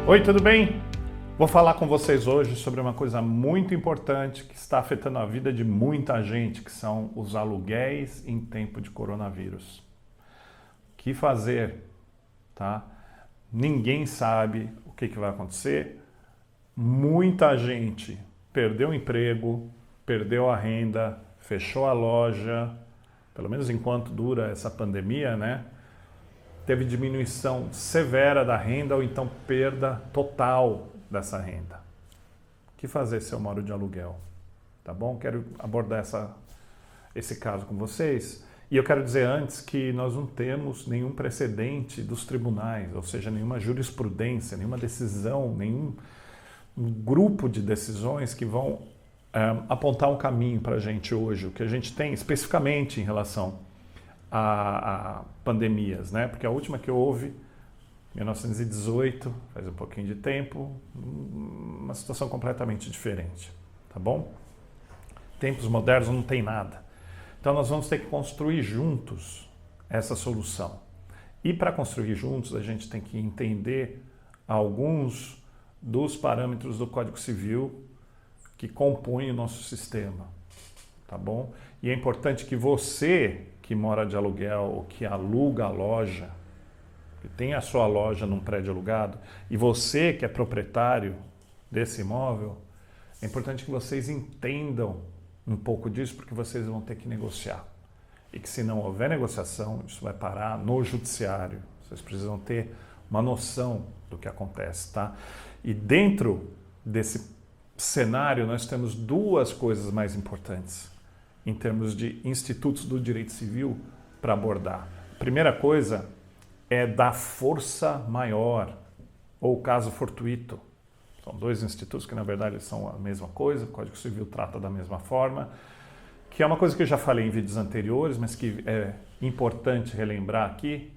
Oi, tudo bem? Vou falar com vocês hoje sobre uma coisa muito importante que está afetando a vida de muita gente, que são os aluguéis em tempo de coronavírus. O que fazer, tá? Ninguém sabe o que vai acontecer. Muita gente perdeu o emprego, perdeu a renda, fechou a loja, pelo menos enquanto dura essa pandemia, né? Teve diminuição severa da renda ou então perda total dessa renda. O que fazer se eu moro de aluguel? Tá bom? Quero abordar esse caso com vocês. E eu quero dizer antes que nós não temos nenhum precedente dos tribunais, ou seja, nenhuma jurisprudência, nenhuma decisão, nenhum grupo de decisões que vão apontar um caminho para a gente hoje. O que a gente tem especificamente em relação a pandemias, né? Porque a última que houve, 1918, faz um pouquinho de tempo, uma situação completamente diferente, tá bom? Tempos modernos não tem nada. Então nós vamos ter que construir juntos essa solução. E para construir juntos a gente tem que entender alguns dos parâmetros do Código Civil que compõem o nosso sistema, tá bom? E é importante que você que mora de aluguel ou que aluga a loja, que tem a sua loja num prédio alugado, e você que é proprietário desse imóvel, é importante que vocês entendam um pouco disso, porque vocês vão ter que negociar. E que se não houver negociação, isso vai parar no judiciário. Vocês precisam ter uma noção do que acontece, tá? E dentro desse cenário, nós temos duas coisas mais importantes em termos de institutos do direito civil para abordar. A primeira coisa é da força maior, ou caso fortuito. São dois institutos que, na verdade, são a mesma coisa, o Código Civil trata da mesma forma, que é uma coisa que eu já falei em vídeos anteriores, mas que é importante relembrar aqui,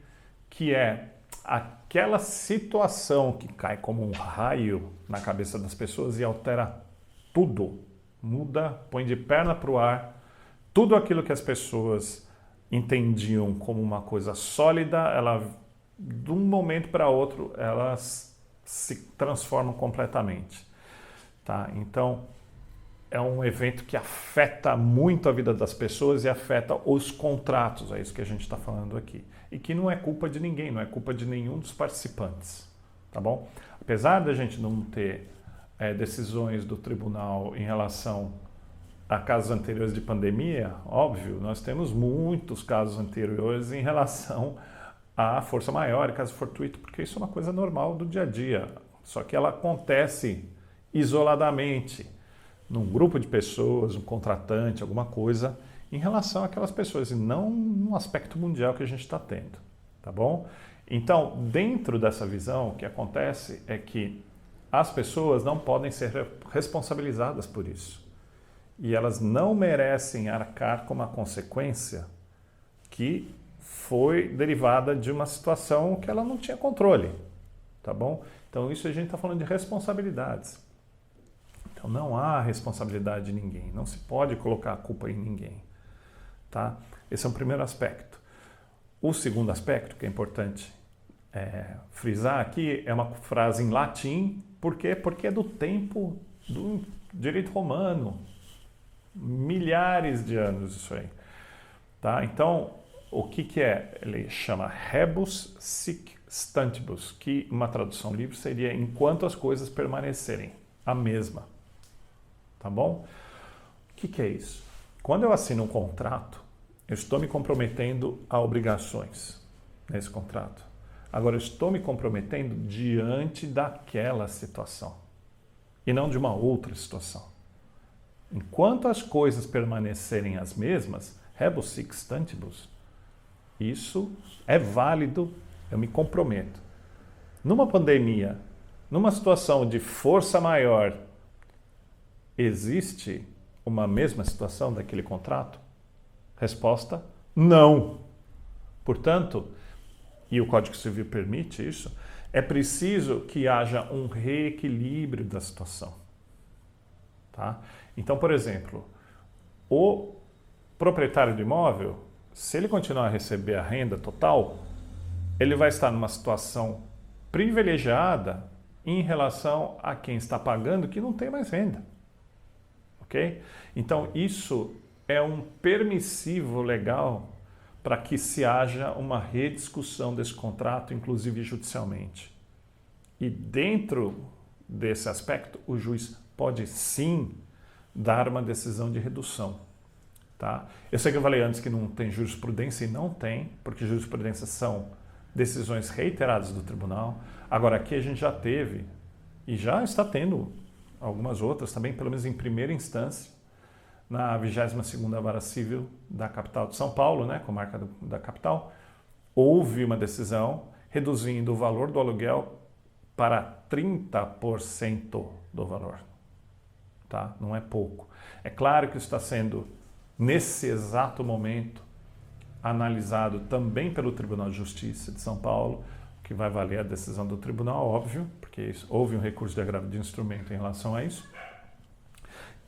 que é aquela situação que cai como um raio na cabeça das pessoas e altera tudo. Muda, põe de perna para o ar, tudo aquilo que as pessoas entendiam como uma coisa sólida, de um momento para outro, elas se transformam completamente. Tá? Então, é um evento que afeta muito a vida das pessoas e afeta os contratos, é isso que a gente está falando aqui. E que não é culpa de ninguém, não é culpa de nenhum dos participantes. Tá bom? Apesar da gente não ter decisões do tribunal em relação a casos anteriores de pandemia, óbvio, nós temos muitos casos anteriores em relação à força maior e caso fortuito, porque isso é uma coisa normal do dia a dia, só que ela acontece isoladamente, num grupo de pessoas, um contratante, alguma coisa, em relação àquelas pessoas, e não no aspecto mundial que a gente está tendo, tá bom? Então, dentro dessa visão, o que acontece é que as pessoas não podem ser responsabilizadas por isso. E elas não merecem arcar com uma consequência que foi derivada de uma situação que ela não tinha controle, tá bom? Então isso a gente está falando de responsabilidades. Então não há responsabilidade de ninguém, não se pode colocar a culpa em ninguém, tá? Esse é o primeiro aspecto. O segundo aspecto, que é importante frisar aqui, é uma frase em latim. Por quê? Porque é do tempo do direito romano. Milhares de anos isso aí. Tá? Então, o que é? Ele chama rebus sic stantibus, que uma tradução livre seria enquanto as coisas permanecerem a mesma. Tá bom? O que é isso? Quando eu assino um contrato, eu estou me comprometendo a obrigações nesse contrato. Agora, eu estou me comprometendo diante daquela situação e não de uma outra situação. Enquanto as coisas permanecerem as mesmas, rebus sic stantibus, isso é válido, eu me comprometo. Numa pandemia, numa situação de força maior, existe uma mesma situação daquele contrato? Resposta, não. Portanto, e o Código Civil permite isso, é preciso que haja um reequilíbrio da situação. Tá? Então, por exemplo, o proprietário do imóvel, se ele continuar a receber a renda total, ele vai estar numa situação privilegiada em relação a quem está pagando que não tem mais renda. Ok? Então, isso é um permissivo legal para que se haja uma rediscussão desse contrato, inclusive judicialmente. E dentro desse aspecto, o juiz pode sim dar uma decisão de redução. Tá? Eu sei que eu falei antes que não tem jurisprudência e não tem, porque jurisprudência são decisões reiteradas do tribunal. Agora aqui a gente já teve e já está tendo algumas outras também, pelo menos em primeira instância, na 22ª Vara Civil da capital de São Paulo, né, comarca da capital, houve uma decisão reduzindo o valor do aluguel para 30% do valor. Tá? Não é pouco. É claro que isso está sendo, nesse exato momento, analisado também pelo Tribunal de Justiça de São Paulo, que vai valer a decisão do tribunal, óbvio, porque houve um recurso de agravo de instrumento em relação a isso.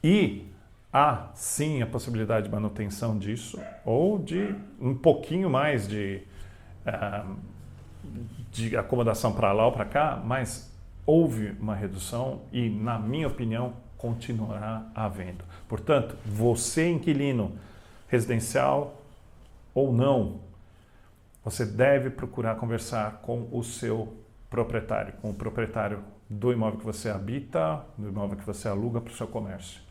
E há sim a possibilidade de manutenção disso, ou de um pouquinho mais de acomodação para lá ou para cá, mas houve uma redução e, na minha opinião, continuará havendo. Portanto, você, inquilino residencial ou não, você deve procurar conversar com o seu proprietário, com o proprietário do imóvel que você habita, do imóvel que você aluga para o seu comércio,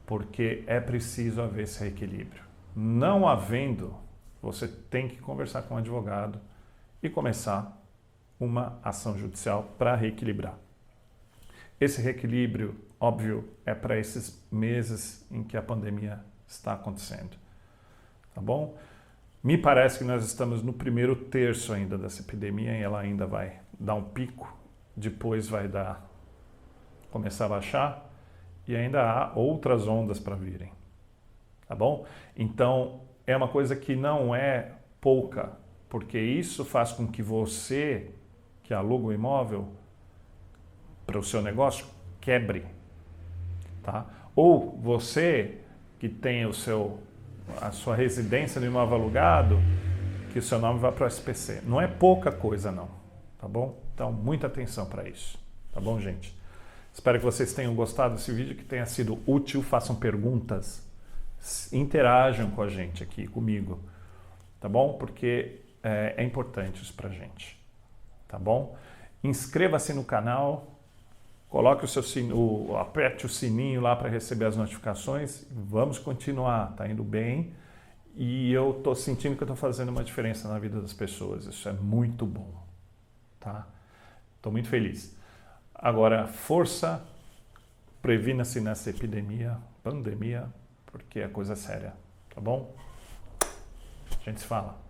porque é preciso haver esse reequilíbrio. Não havendo, você tem que conversar com o advogado e começar uma ação judicial para reequilibrar. Esse reequilíbrio, óbvio, é para esses meses em que a pandemia está acontecendo. Tá bom? Me parece que nós estamos no primeiro terço ainda dessa epidemia e ela ainda vai dar um pico, depois vai começar a baixar e ainda há outras ondas para virem. Tá bom? Então, é uma coisa que não é pouca, porque isso faz com que você, que aluga o imóvel para o seu negócio, quebre. Tá? Ou você, que tem a sua residência no imóvel alugado, que o seu nome vá para o SPC. Não é pouca coisa, não. Tá bom? Então, muita atenção para isso. Tá bom, gente? Espero que vocês tenham gostado desse vídeo, que tenha sido útil. Façam perguntas, interajam com a gente aqui, comigo. Tá bom? Porque é importante isso pra gente. Tá bom? Inscreva-se no canal. Coloque o seu aperte o sininho lá para receber as notificações. Vamos continuar, tá indo bem. E eu tô sentindo que eu tô fazendo uma diferença na vida das pessoas. Isso é muito bom, tá? Tô muito feliz. Agora, força, previna-se nessa pandemia, porque a coisa é séria, tá bom? A gente se fala.